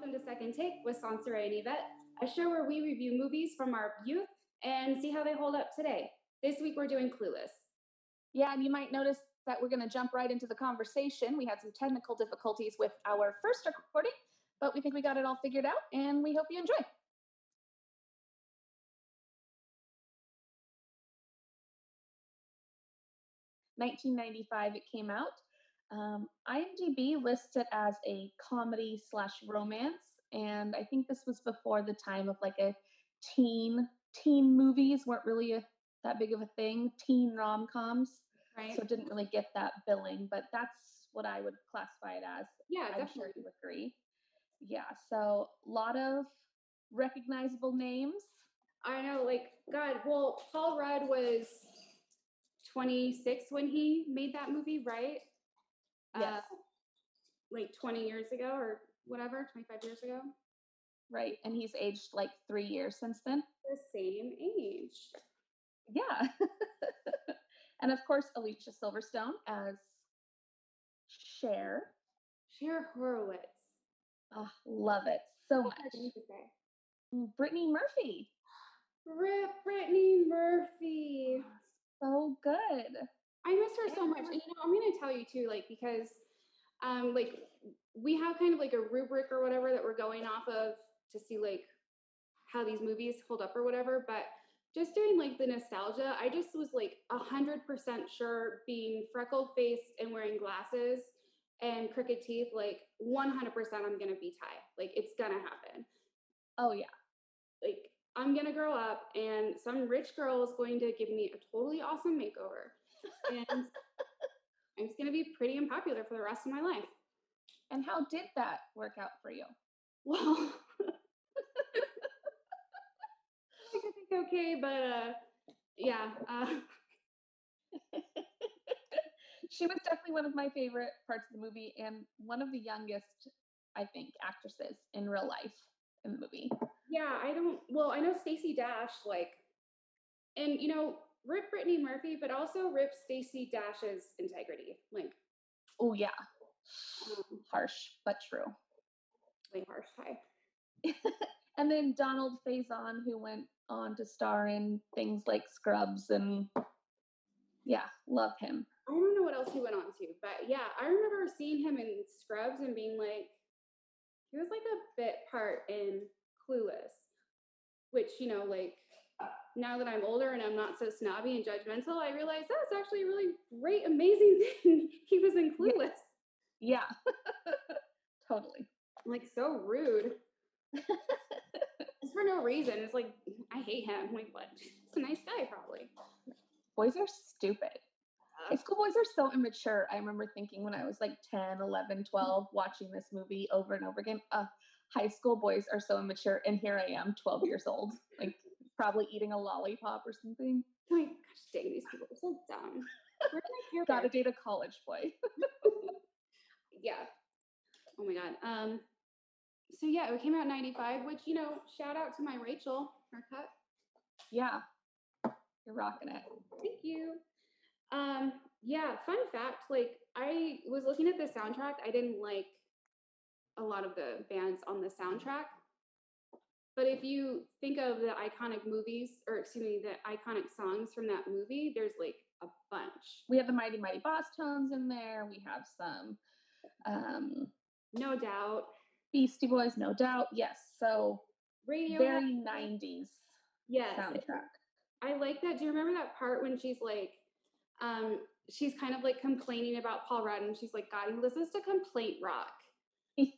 welcome to Second Take with Sonseeahray and Yivette, a show where we review movies from our youth and see how they hold up today. This week we're doing Clueless. Yeah, and you might notice that we're going to jump right into the conversation. We had some technical difficulties with our first recording, but we think we got it all figured out, and we hope you enjoy. $1995 it came out. IMDb lists it as a comedy/romance, and I think this was before the time of like a teen movies weren't really that big of a thing, teen rom-coms. Right. So it didn't really get that billing, but that's what I would classify it as. Yeah, I'm definitely. sure you agree. Yeah, so a lot of recognizable names. I know, like, God, well, Paul Rudd was 26 when he made that movie, right? Yes. Like 20 years ago or whatever, 25 years ago. Right, and he's aged like 3 years since then. The same age. Yeah. And of course, Alicia Silverstone as Cher. Cher Horowitz. Oh, love it so much. Hard name to say. Brittany Murphy. Rip Brittany Murphy. So good. I miss her so much. And, you know, I'm going to tell you too, like, because like we have kind of like a rubric or whatever that we're going off of to see like how these movies hold up or whatever. But just doing like the nostalgia, I just was like 100% sure being freckled faced and wearing glasses and crooked teeth, like 100% I'm going to be Ty. Like it's going to happen. Oh, yeah. Like I'm going to grow up and some rich girl is going to give me a totally awesome makeover. And I'm just going to be pretty unpopular for the rest of my life. And how did that work out for you? Well, I think okay, but yeah. She was definitely one of my favorite parts of the movie and one of the youngest, I think, actresses in real life in the movie. Yeah, I know Stacey Dash, like, and, you know, rip Brittany Murphy, but also rip Stacey Dash's integrity. Like, oh, yeah. Harsh, but true. Way harsh, Ty. And then Donald Faison, who went on to star in things like Scrubs, and yeah, love him. I don't know what else he went on to, but yeah, I remember seeing him in Scrubs and being like, he was like a bit part in Clueless, which, you know, like now that I'm older and I'm not so snobby and judgmental, I realize that's actually a really great, amazing thing. He was in Clueless. Yeah, totally. Like so rude. It's for no reason. It's like, I hate him. I'm like, what? He's a nice guy, probably. Boys are stupid. High school boys are so immature. I remember thinking when I was like 10, 11, 12, watching this movie over and over again, high school boys are so immature. And here I am, 12 years old, like probably eating a lollipop or something. Like, gosh dang, these people are so dumb. Gotta date a college boy. Yeah. Oh my God. So yeah, it came out in 95, which, you know, shout out to my Rachel, her cut. Yeah. You're rocking it. Thank you. Yeah, fun fact, like I was looking at the soundtrack. I didn't like a lot of the bands on the soundtrack. But if you think of the iconic movies, or excuse me, the iconic songs from that movie, there's like a bunch. We have the Mighty Mighty Boss Tones in there. We have some No Doubt. Beastie Boys, No Doubt. Yes. So Radiohead. Very 90s yes. soundtrack. I like that. Do you remember that part when she's like, she's kind of like complaining about Paul Rudd and she's like, God, he listens to complaint rock. Yes.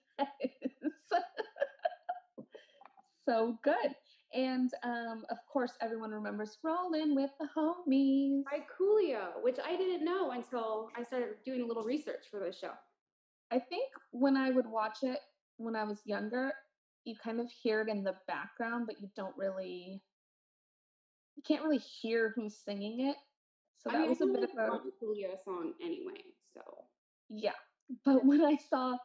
So good. And of course, everyone remembers Rollin' with the Homies by Coolio, which I didn't know until I started doing a little research for this show. I think when I would watch it when I was younger, you kind of hear it in the background, but you can't really hear who's singing it. So that was a bit of a Coolio song anyway. So yeah, but when I saw,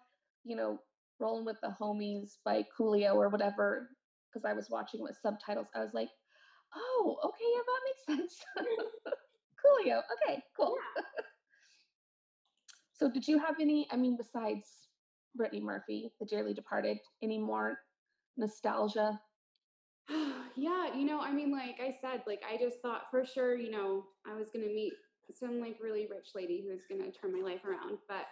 you know, Rollin' with the Homies by Coolio or whatever, because I was watching with subtitles, I was like, oh, okay, yeah, that makes sense. Coolio, okay, cool. Yeah. So did you have any, I mean, besides Brittany Murphy, the dearly departed. Any more nostalgia? Yeah, I mean, like I said, like I just thought for sure, I was gonna meet some like really rich lady who was gonna turn my life around. But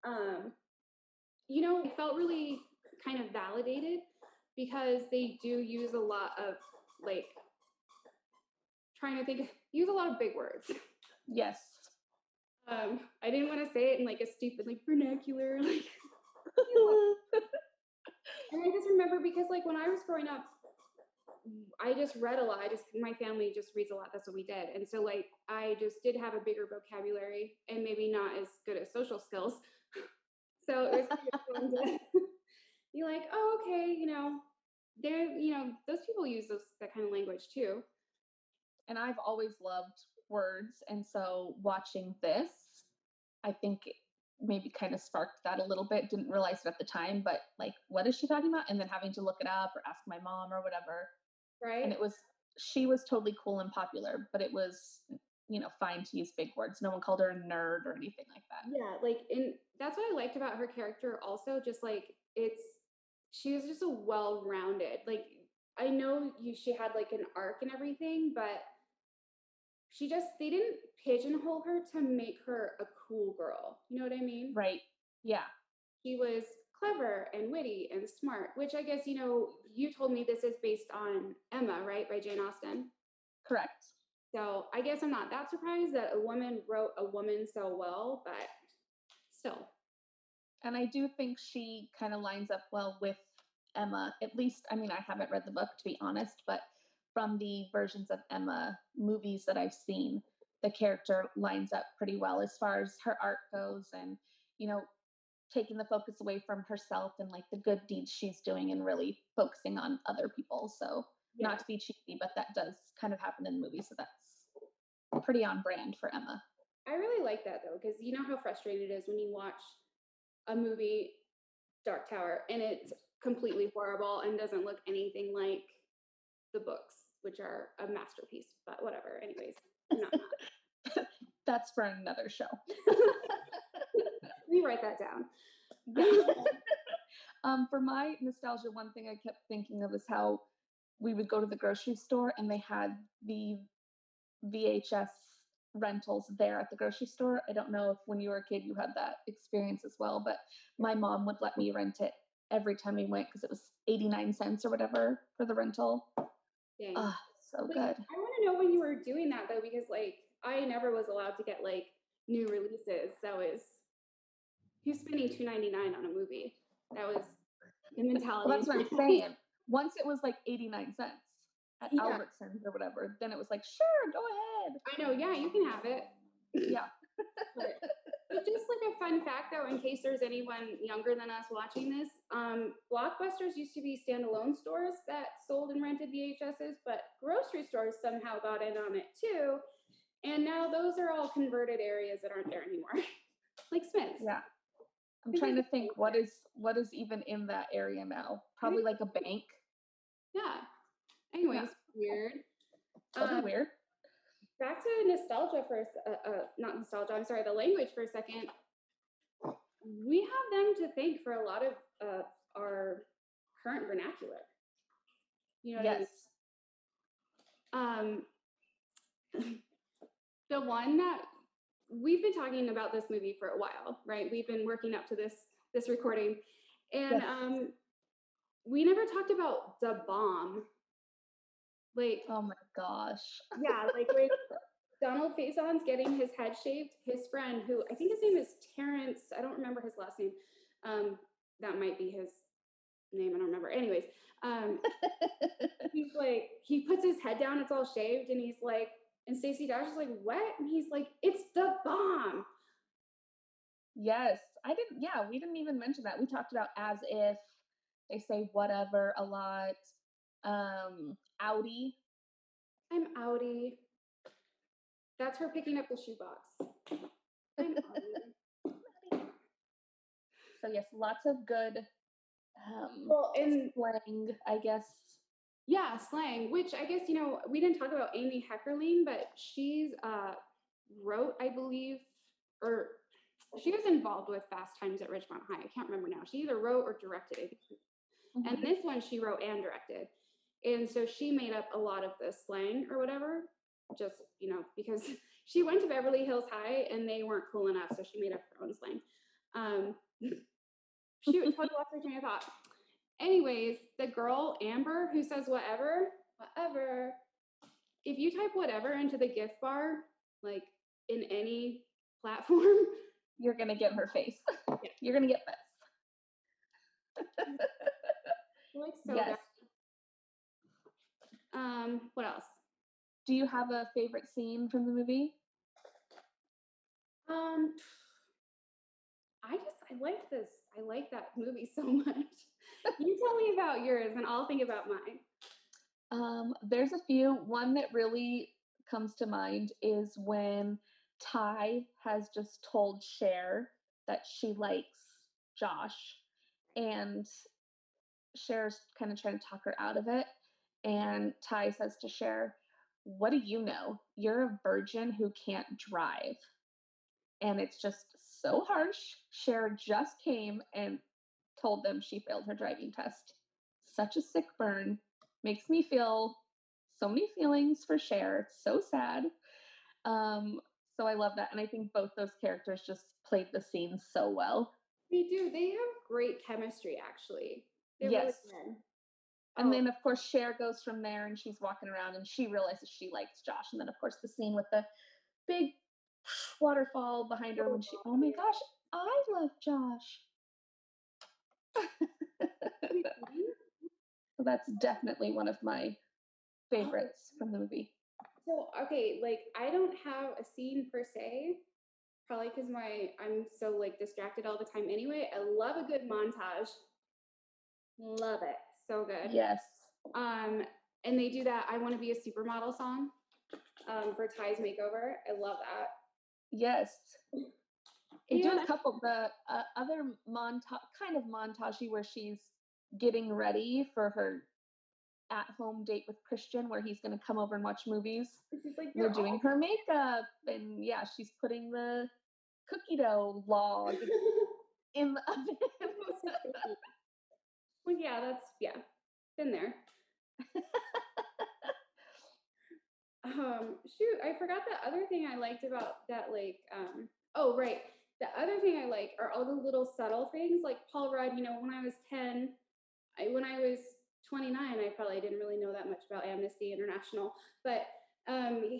um, I felt really kind of validated because they do use a lot of like use a lot of big words. Yes. I didn't want to say it in like a stupid like vernacular, like and I just remember because like when I was growing up, I just read a lot. My family just reads a lot. That's what we did. And so like I just did have a bigger vocabulary and maybe not as good at social skills. So it was kind of fun to be like, oh, okay, those people use that kind of language too. And I've always loved words. And so watching this, I think maybe kind of sparked that a little bit. Didn't realize it at the time, but like, what is she talking about? And then having to look it up or ask my mom or whatever. Right. And she was totally cool and popular, but it was, fine to use big words. No one called her a nerd or anything like that. Yeah. And that's what I liked about her character also, just like she was just a well-rounded, like, I know she had like an arc and everything, but they didn't pigeonhole her to make her a cool girl. You know what I mean? Right. Yeah. She was clever and witty and smart, which I guess, you told me this is based on Emma, right? By Jane Austen. Correct. So I guess I'm not that surprised that a woman wrote a woman so well, but still. And I do think she kind of lines up well with Emma. At least, I mean, I haven't read the book to be honest, but from the versions of Emma movies that I've seen, the character lines up pretty well as far as her art goes and, taking the focus away from herself and like the good deeds she's doing and really focusing on other people. So Yeah. not to be cheesy, but that does kind of happen in the movie. So that's pretty on brand for Emma. I really like that though, because you know how frustrating it is when you watch a movie, Dark Tower, and it's completely horrible and doesn't look anything like the books, which are a masterpiece. But whatever. Anyways, That's for another show. We write that down. Yeah. For my nostalgia, one thing I kept thinking of is how we would go to the grocery store and they had the VHS rentals there at the grocery store. I don't know if when you were a kid you had that experience as well, but my mom would let me rent it every time we went because it was 89 cents or whatever for the rental. Dang. So good. I want to know when you were doing that though, because like I never was allowed to get like new releases. Who's spending $2.99 on a movie? That was the mentality. Well, that's what I'm saying. Once it was like 89 cents at Albertsons or whatever, then it was like, sure, go ahead. I know, yeah, you can have it. Yeah. But just like a fun fact though, in case there's anyone younger than us watching this, Blockbusters used to be standalone stores that sold and rented VHSs, but grocery stores somehow got in on it too. And now those are all converted areas that aren't there anymore. Like Smith's. Yeah. I'm trying to think what is even in that area now. Probably like a bank. Yeah. Anyways, weird. Weird. Back to nostalgia not nostalgia, I'm sorry, the language for a second. We have them to thank for a lot of our current vernacular. You know what I mean? The one that we've been talking about this movie for a while, right? We've been working up to this recording, and we never talked about the bomb. Like, oh my gosh. Yeah, like when Donald Faison's getting his head shaved, his friend, who I think his name is Terrence, I don't remember his last name. That might be his name, I don't remember. Anyways, he's like, he puts his head down, it's all shaved, and he's like, and Stacey Dash is like, what? And he's like, it's the bomb. Yes, we didn't even mention that. We talked about as if, they say whatever a lot. Outie. I'm outie. That's her picking up the shoebox. I'm outie. So yes, lots of good slang, I guess. Yeah, slang, which I guess, we didn't talk about Amy Heckerling, but she's wrote, I believe, or she was involved with Fast Times at Ridgemont High. I can't remember now. She either wrote or directed it. Mm-hmm. And this one she wrote and directed. And so she made up a lot of the slang or whatever, just, because she went to Beverly Hills High and they weren't cool enough. So she made up her own slang. Shoot, totally lost my train of thought. Anyways, the girl, Amber, who says whatever, if you type whatever into the gift bar, like in any platform, you're going to get her face. Yeah. You're going to get this. Like so yes. Good. What else? Do you have a favorite scene from the movie? I like this. I like that movie so much. You tell me about yours and I'll think about mine. There's a few. One that really comes to mind is when Ty has just told Cher that she likes Josh, and Cher's kind of trying to talk her out of it. And Ty says to Cher, "What do you know? You're a virgin who can't drive." And it's just so harsh. Cher just came and told them she failed her driving test. Such a sick burn. Makes me feel so many feelings for Cher. It's so sad. So I love that. And I think both those characters just played the scene so well. They do. They have great chemistry, actually. They're yes. Really good. And then, of course, Cher goes from there and she's walking around and she realizes she likes Josh. And then, of course, the scene with the big waterfall behind her when she, oh my gosh, I love Josh. So that's definitely one of my favorites from the movie. So, okay, like I don't have a scene per se, probably because I'm so like distracted all the time anyway. I love a good montage. Love it. So good. Yes. And they do that I Want to Be a Supermodel song for Ty's makeover. I love that. Yes. They do a couple, the other kind of montagey where she's getting ready for her at-home date with Christian, where he's going to come over and watch movies. Like, they're doing her makeup, and yeah, she's putting the cookie dough log in the oven. Well, yeah, been there. Shoot, I forgot the other thing I liked about that, like, oh, right. The other thing I like are all the little subtle things, like Paul Rudd, when I was 10, when I was 29, I probably didn't really know that much about Amnesty International, but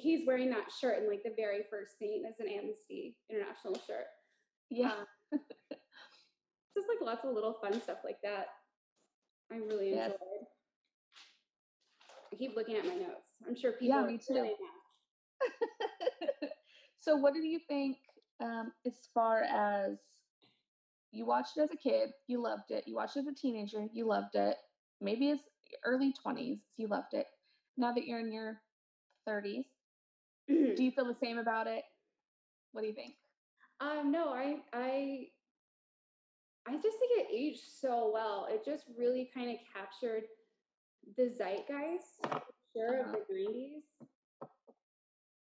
he's wearing that shirt, and like the very first scene is an Amnesty International shirt. Yeah. Just like lots of little fun stuff like that. I really enjoyed. I keep looking at my notes. I'm sure people. Yeah, me too. So, what do you think as far as you watched it as a kid, you loved it. You watched it as a teenager, you loved it. Maybe as early 20s, you loved it. Now that you're in your 30s, do you feel the same about it? What do you think? No, I just think it aged so well. It just really kind of captured the zeitgeist, of the 90s.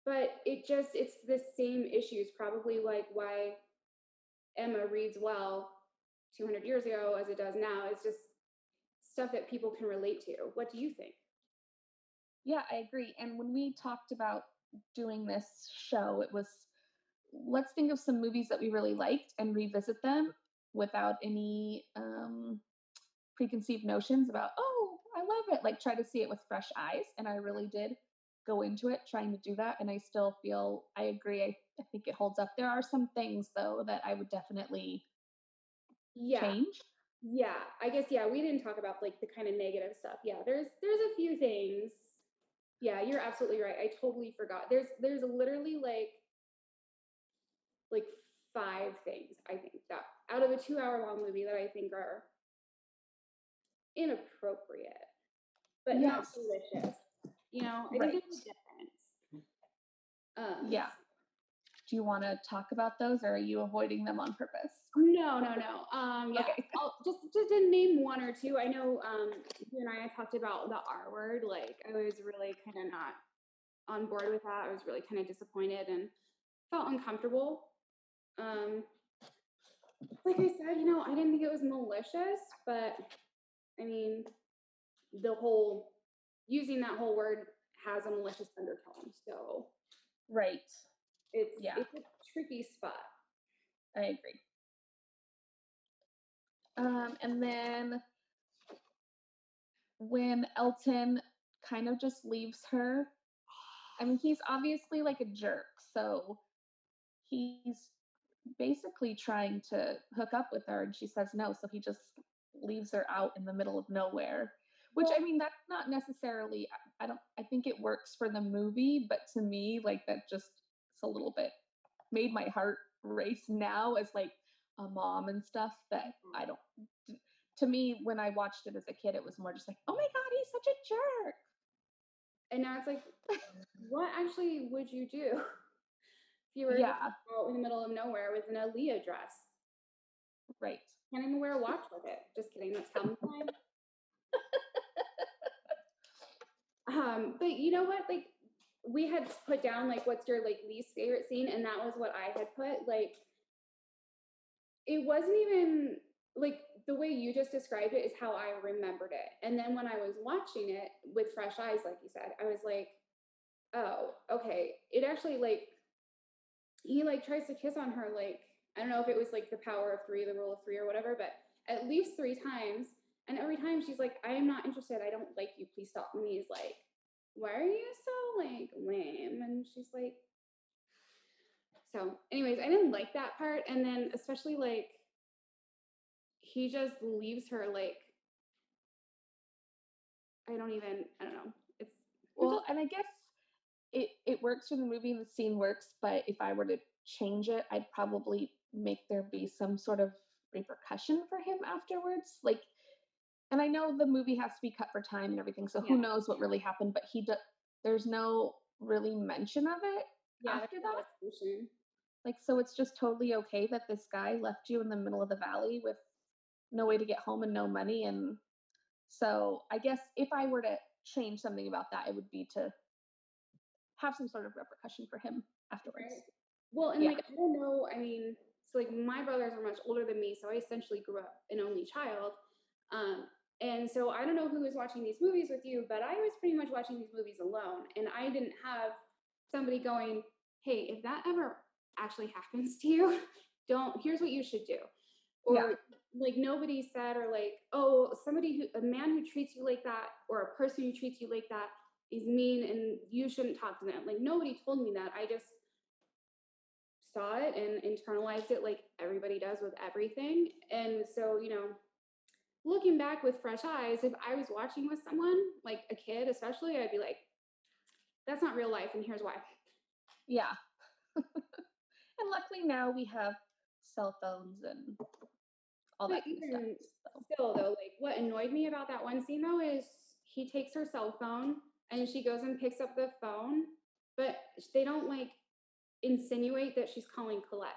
But it's the same issues, probably like why Emma reads well 200 years ago as it does now. It's just stuff that people can relate to. What do you think? Yeah, I agree. And when we talked about doing this show, it was, let's think of some movies that we really liked and revisit them without any preconceived notions about, oh, I love it. Like, try to see it with fresh eyes. And I really did go into it trying to do that. And I still feel, I agree. I think it holds up. There are some things, though, that I would definitely change. Yeah, I guess, we didn't talk about like the kind of negative stuff. Yeah, there's a few things. Yeah, you're absolutely right. I totally forgot. There's literally like 5 things, I think, that out of a 2-hour-long movie that I think are inappropriate, but not delicious. I think there's a difference. Yeah. Do you want to talk about those, or are you avoiding them on purpose? No. Yeah. Okay. I'll just to name one or two. I know you and I talked about the R word. Like, I was really kind of not on board with that. I was really kind of disappointed and felt uncomfortable. like I said, I didn't think it was malicious, but I mean, the whole using that whole word has a malicious undertone. So Right. it's Yeah, it's a tricky spot. I agree. And then when Elton kind of just leaves her, I mean, he's obviously like a jerk, so he's basically trying to hook up with her and she says no, so he just leaves her out in the middle of nowhere. Which Well, I mean, that's not necessarily I don't I think it works for the movie, but to me, like that just it's a little bit made my heart race now as like a mom and stuff that I don't to me when I watched it as a kid, it was more just like, oh my god, he's such a jerk. and now it's like, what actually would you do if you were just Yeah, out in the middle of nowhere with an Aaliyah dress? right. Can't even wear a watch with it. Just kidding. That's Calvin Klein. But you know what? Like we had put down like what's your like least favorite scene, and that was what I had put. Like it wasn't even like the way you just described it is how I remembered it. And then when I was watching it with fresh eyes, like you said, I was like, oh, okay. It actually like he like tries to kiss on her like I don't know if it was like the power of three, the rule of three or whatever, but at least three times. And every time she's like, I am not interested. I don't like you. Please stop. And he's like, why are you so like lame? And she's like, so anyways, I didn't like that part. And then especially like he just leaves her like I don't know. It Well, and I guess it works for the movie and the scene works, but if I were to change it, I'd probably make there be some sort of repercussion for him afterwards. Like, and I know the movie has to be cut for time and everything, so who yeah, knows what really happened, but there's no really mention of it yeah, after there's no that. resolution. Like, so it's just totally okay that this guy left you in the middle of the valley with no way to get home and no money. And so I guess if I were to change something about that, it would be to have some sort of repercussion for him afterwards. Right. Well, and Yeah. like I don't know. I mean, so like my brothers are much older than me, so I essentially grew up an only child. Um, and so I don't know who was watching these movies with you, but I was pretty much watching these movies alone, and I didn't have somebody going, "Hey, if that ever actually happens to you, don't. Here's what you should do," Yeah. or like nobody said, or like, "Oh, a man who treats you like that, or a person who treats you like that." Is mean and you shouldn't talk to them. Like nobody told me that. I just saw it and internalized it like everybody does with everything. And so, looking back with fresh eyes, if I was watching with someone, like a kid especially, I'd be like, that's not real life. And here's why. Yeah. And luckily now we have cell phones and all But that kind of stuff. even So, still, though, like what annoyed me about that one scene, though, is he takes her cell phone and she goes and picks up the phone, but they don't like insinuate that she's calling Colette.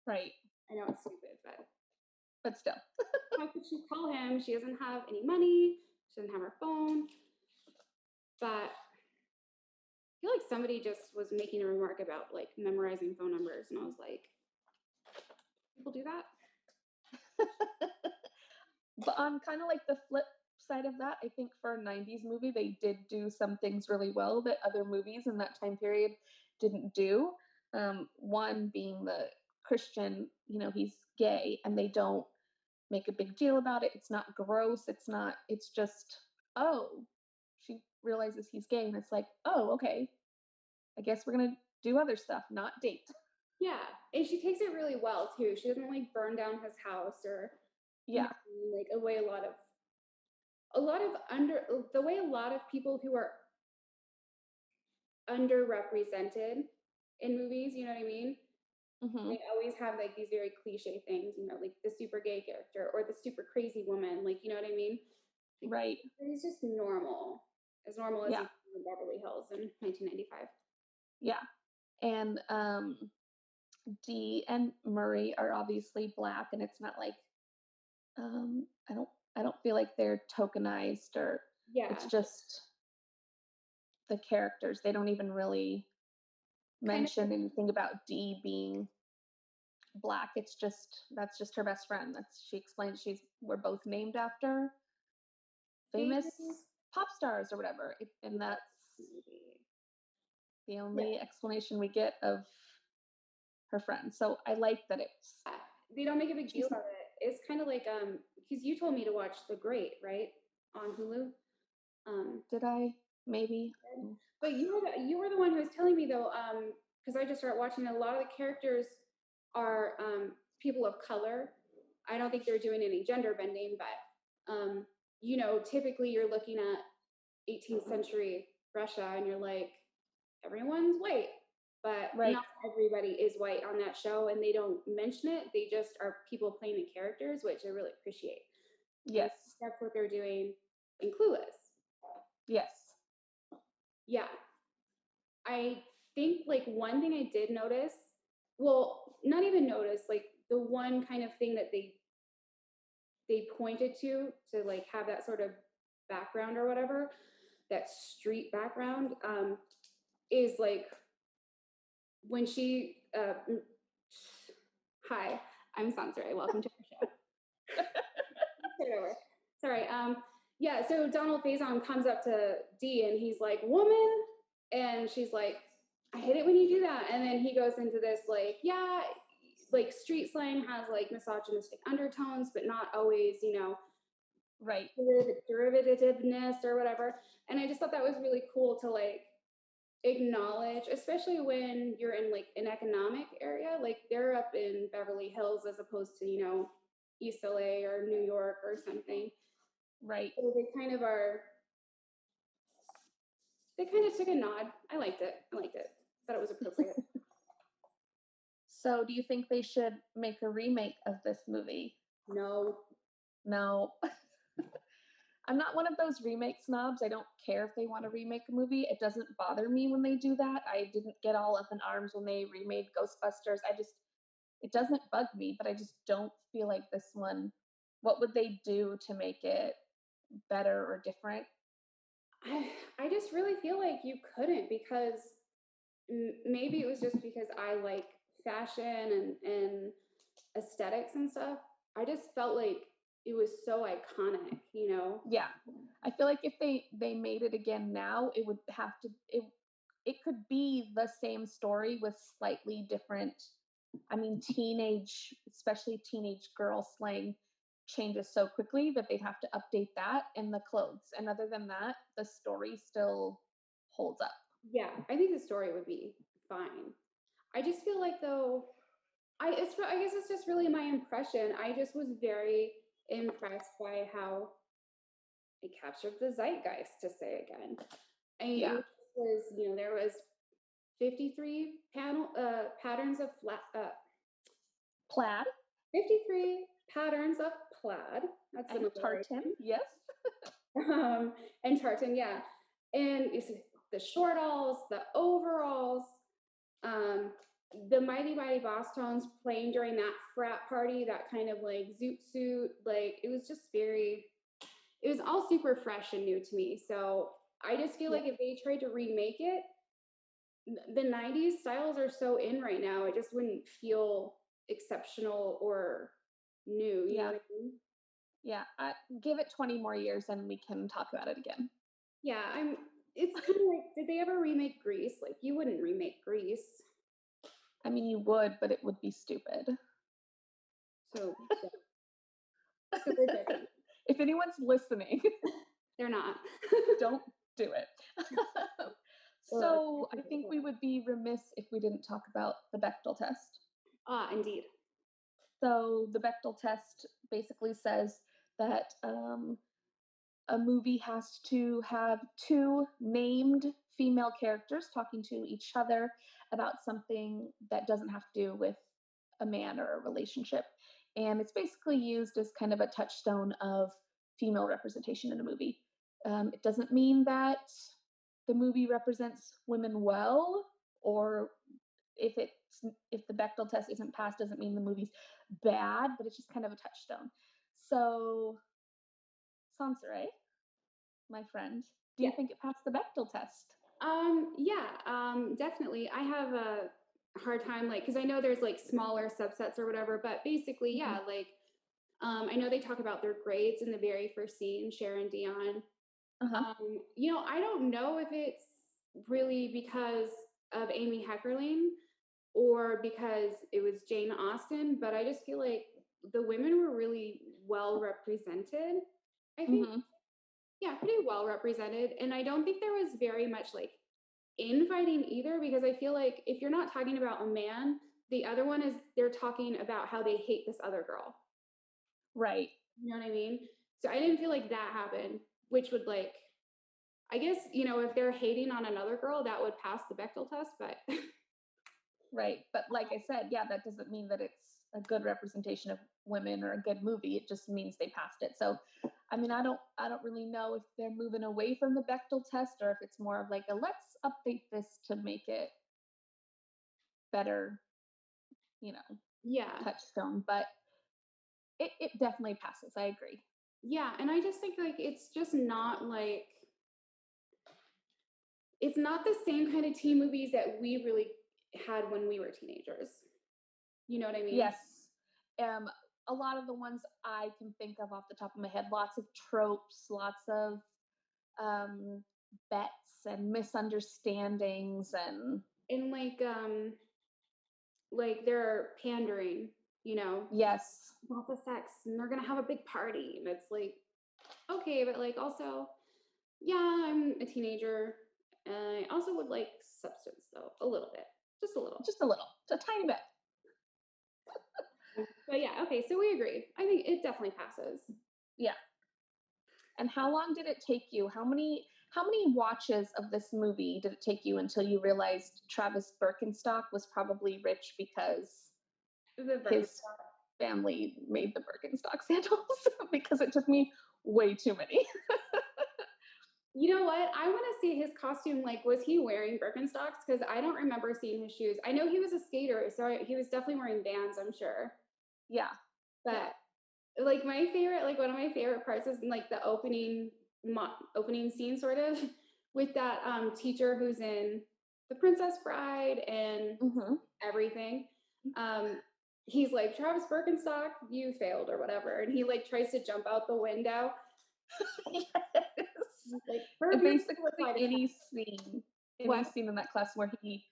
right. I know it's stupid, but But still. how could she call him? She doesn't have any money. She doesn't have her phone. But I feel like somebody just was making a remark about like memorizing phone numbers, and I was like, people do that? But on kind of like the flip side of that, I think for a 90s movie, they did do some things really well that other movies in that time period didn't do. One being the Christian, he's gay and they don't make a big deal about it. It's not gross. It's just, oh, she realizes he's gay. And it's like, oh, okay. I guess we're going to do other stuff, not date. Yeah, and she takes it really well too. She doesn't like burn down his house or Yeah. like away a lot of under the way a lot of people who are underrepresented in movies. You know what I mean? Hmm. They always have like these very cliche things, like the super gay character or the super crazy woman, like you know what I mean? Like, Right. he's just as normal as Yeah. you see in Beverly Hills in 1995. Yeah. And Dee and Murray are obviously black, and it's not like I don't feel like they're tokenized or it's Yeah, just the characters. They don't even really kind of. mention anything about Dee being black. It's just that's just her best friend. That's she explains we're both named after famous Favorite pop stars or whatever. And that's movie. the Yeah. only explanation we get of her friend. So I like that it's They don't make a big deal she's about it. It's kind of like because you told me to watch The Great, right, on Hulu. did I maybe But you were the one who was telling me though, because I just started watching. A lot of the characters are people of color. I don't think they're doing any gender bending, but typically you're looking at 18th century Russia, and you're like, everyone's white, but right. not everybody is white on that show, and they don't mention it. They just are people playing the characters, which I really appreciate. Yes. And that's what they're doing in Clueless. Yes. Yeah. I think like one thing I did notice, well, not even notice, like the one kind of thing that they pointed to like have that sort of background or whatever, that street background, is like when she hi, I'm Sonseeahray. Welcome to our show. Put it over. Sorry. Yeah, so Donald Faison comes up to Dee and he's like, woman, and she's like, I hate it when you do that. And then he goes into this like, yeah, like street slang has like misogynistic undertones, but not always, right. derivativeness or whatever. And I just thought that was really cool to like acknowledge, especially when you're in like an economic area, like they're up in Beverly Hills as opposed to, East LA or New York or something. Right. So they kind of took a nod. I liked it. Thought it was appropriate. So do you think they should make a remake of this movie? No. I'm not one of those remake snobs. I don't care if they want to remake a movie. It doesn't bother me when they do that. I didn't get all up in arms when they remade Ghostbusters. It doesn't bug me, but I just don't feel like this one. What would they do to make it better or different? I just really feel like you couldn't, because maybe it was just because I like fashion and aesthetics and stuff. I just felt like it was so iconic, Yeah. I feel like if they made it again now, it would have to it could be the same story with slightly different, I mean, especially teenage girl slang changes so quickly that they'd have to update that and the clothes. And other than that, the story still holds up. Yeah, I think the story would be fine. I just feel like though, I guess it's just really my impression. I just was very impressed by how it captured the zeitgeist, to say again. Yeah. It was, there was 53 patterns of Plaid 53 patterns of plaid. That's and tartan, yes. And tartan, yeah. And you see the shortalls, the overalls, the Mighty Mighty Boss Tones playing during that frat party, that kind of like zoot suit. Like it was all super fresh and new to me. So I just feel like if they tried to remake it, the 90s styles are so in right now, it just wouldn't feel exceptional or new. You know what I mean? Yeah, give it 20 more years and we can talk about it again. Yeah, it's kind of like, did they ever remake Grease? Like, you wouldn't remake Grease. I mean, you would, but it would be stupid. So if anyone's listening, they're not. Don't do it. So I think we would be remiss if we didn't talk about the Bechdel test. Indeed. So the Bechdel test basically says that a movie has to have two named female characters talking to each other about something that doesn't have to do with a man or a relationship. And it's basically used as kind of a touchstone of female representation in a movie. It doesn't mean that the movie represents women well, or if the Bechdel test isn't passed, doesn't mean the movie's bad, but it's just kind of a touchstone. So, Sonseeahray, my friend, do you think it passed the Bechdel test? Yeah, definitely. I hard time, like, because I know there's like smaller subsets or whatever, but basically, Mhm. yeah, like, I know they talk about their grades in the very first scene, Sharon Dion. Uh-huh. I don't know if it's really because of Amy Heckerling or because it was Jane Austen, but I just feel like the women were really well represented. I think, Mhm. yeah, pretty well represented. And I don't think there was very much like infighting either, because I feel like if you're not talking about a man, the other one is they're talking about how they hate this other girl. Right. You know what I mean? So I didn't feel like that happened, which would like, I guess, if they're hating on another girl, that would pass the Bechdel test, but Right. But like I said, yeah, that doesn't mean that it's a good representation of women or a good movie. It just means they passed it. So, I mean, I don't really know if they're moving away from the Bechdel test or if it's more of like a let's update this to make it better, you know, yeah. touchstone. But it definitely passes. I agree. Yeah, and I just think like it's just not like it's not the same kind of teen movies that we really had when we were teenagers. You know what I mean? Yes. Um, a lot of the ones I can think of off the top of my head, lots of tropes, lots of um, bets and misunderstandings and And like they're pandering, you know, yes, about the sex and they're gonna have a big party. And it's like, okay, but like also, yeah, I'm a teenager. And I also would like substance though, a little bit. Just a little. just a little, a tiny bit. But yeah, okay, so we agree. I think it definitely passes. Yeah. And how long did it take you? How many watches of this movie did it take you until you realized Travis Birkenstock was probably rich because The his family made the Birkenstock sandals? Because it took me way too many. You know what? I want to see his costume. Like, was he wearing Birkenstocks? Because I don't remember seeing his shoes. I know he was a skater, so he was definitely wearing Vans, I'm sure. Yeah. Yeah. But like my favorite, like one of my favorite parts is in like the opening scene, sort of, with that teacher who's in The Princess Bride and Hmm. everything. Um, he's like, Travis Birkenstock, you failed or whatever, and he like tries to jump out the window. Yes. Like, for Basically beautiful flight of any what? scene in that class where he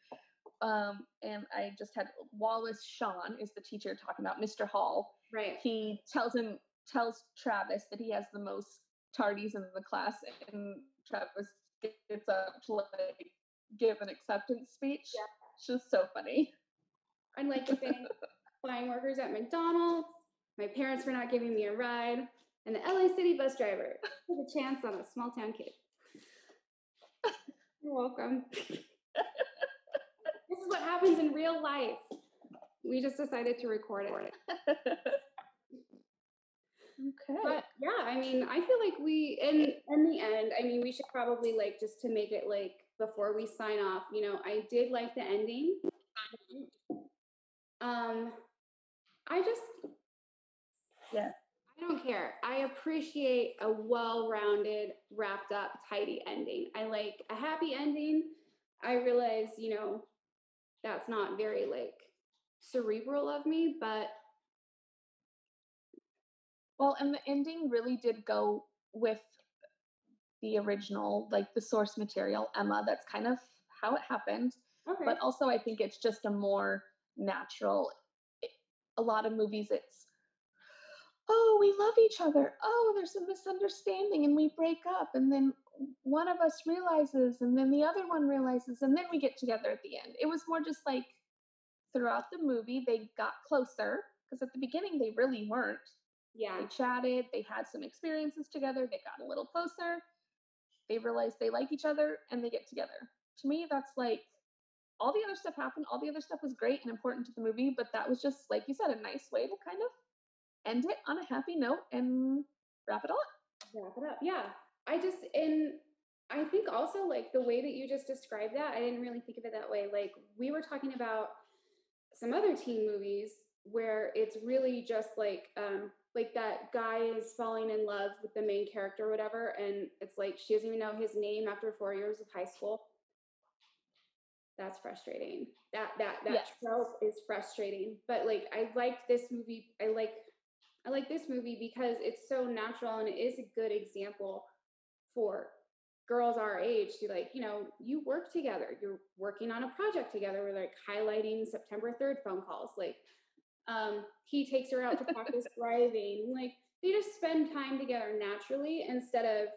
and I just had Wallace Shawn is the teacher talking about Mr. Hall. Right. He tells Travis that he has the most tardies in the class, and Travis gets up to like give an acceptance speech. Yeah. It's just so funny. And like the thing, flying workers at McDonald's, my parents for not giving me a ride, and the LA City bus driver took a chance on a small town kid. You're welcome. This is what happens in real life. We just decided to record it. Okay. But yeah, I mean, I feel like we in the end, I mean, we should probably like just to make it like before we sign off, I did like the ending. Um, I just Yeah. I don't care. I appreciate a well-rounded, wrapped up, tidy ending. I like a happy ending. I realize, that's not very like cerebral of me, but Well, and the ending really did go with the original, like the source material, Emma. That's kind of how it happened. okay. But also, I think it's just a more natural. A lot of movies, it's oh, we love each other. Oh, there's a misunderstanding and we break up. And then one of us realizes, and then the other one realizes, and then we get together at the end. It was more just like throughout the movie, they got closer because at the beginning, they really weren't. Yeah. They chatted, they had some experiences together, they got a little closer, they realize they like each other, and they get together. To me, that's like all the other stuff happened. All the other stuff was great and important to the movie, but that was just, like you said, a nice way to kind of end it on a happy note and wrap it all up. Wrap it up. Yeah. And I think also like the way that you just described that, I didn't really think of it that way. Like we were talking about some other teen movies where it's really just like that guy is falling in love with the main character or whatever, and it's like she doesn't even know his name after 4 years of high school. That's frustrating. That Yes. trope is frustrating. But like I liked this movie. I like this movie because it's so natural and it is a good example for girls our age to like, you work together. You're working on a project together. We're like highlighting September 3rd phone calls. Like he takes her out to practice driving. Like they just spend time together naturally instead of,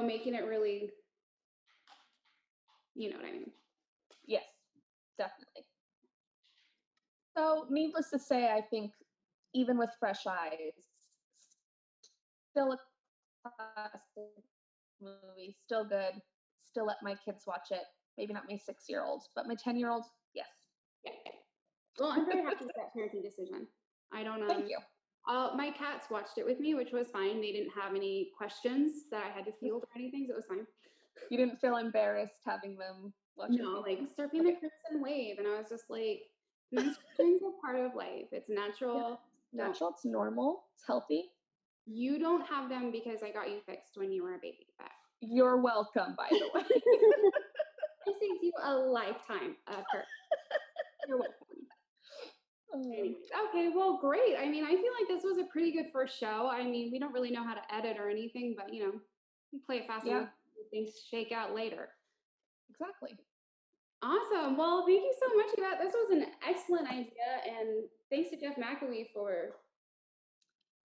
making it really, you know what I mean? Yes, definitely. So, needless to say, I think even with fresh eyes, still a classic movie, still good. Still let my kids watch it. Maybe not my 6-year-old, but my 10-year-old, yes. Yeah. Well, I'm very happy with that parenting decision. I don't Thank you. my cats watched it with me, which was fine. They didn't have any questions that I had to field or anything, so it was fine. You didn't feel embarrassed having them watch with No, you? like surfing the Okay. crimson wave, and I was just like, menstruation's a part of life. It's Yeah. natural. Don't Natural, it's normal, it's healthy. you don't have them because I got you fixed when you were a baby. But You're welcome, by the way. I saved you a lifetime of hurt. You're welcome. Um, Anyways, okay, well, great. I mean, I feel like this was a pretty good first show. I mean, we don't really know how to edit or anything, but we play it fast yeah, enough. Things shake out later. exactly. Awesome. Well, thank you so much, Yvette. This was an excellent idea, and thanks to Jeff McAwee for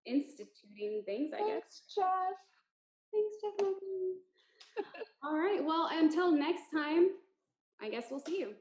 instituting things. I guess. Thanks, Jeff. Thanks, Jeff McAwee. All right. Well, until next time, I guess we'll see you.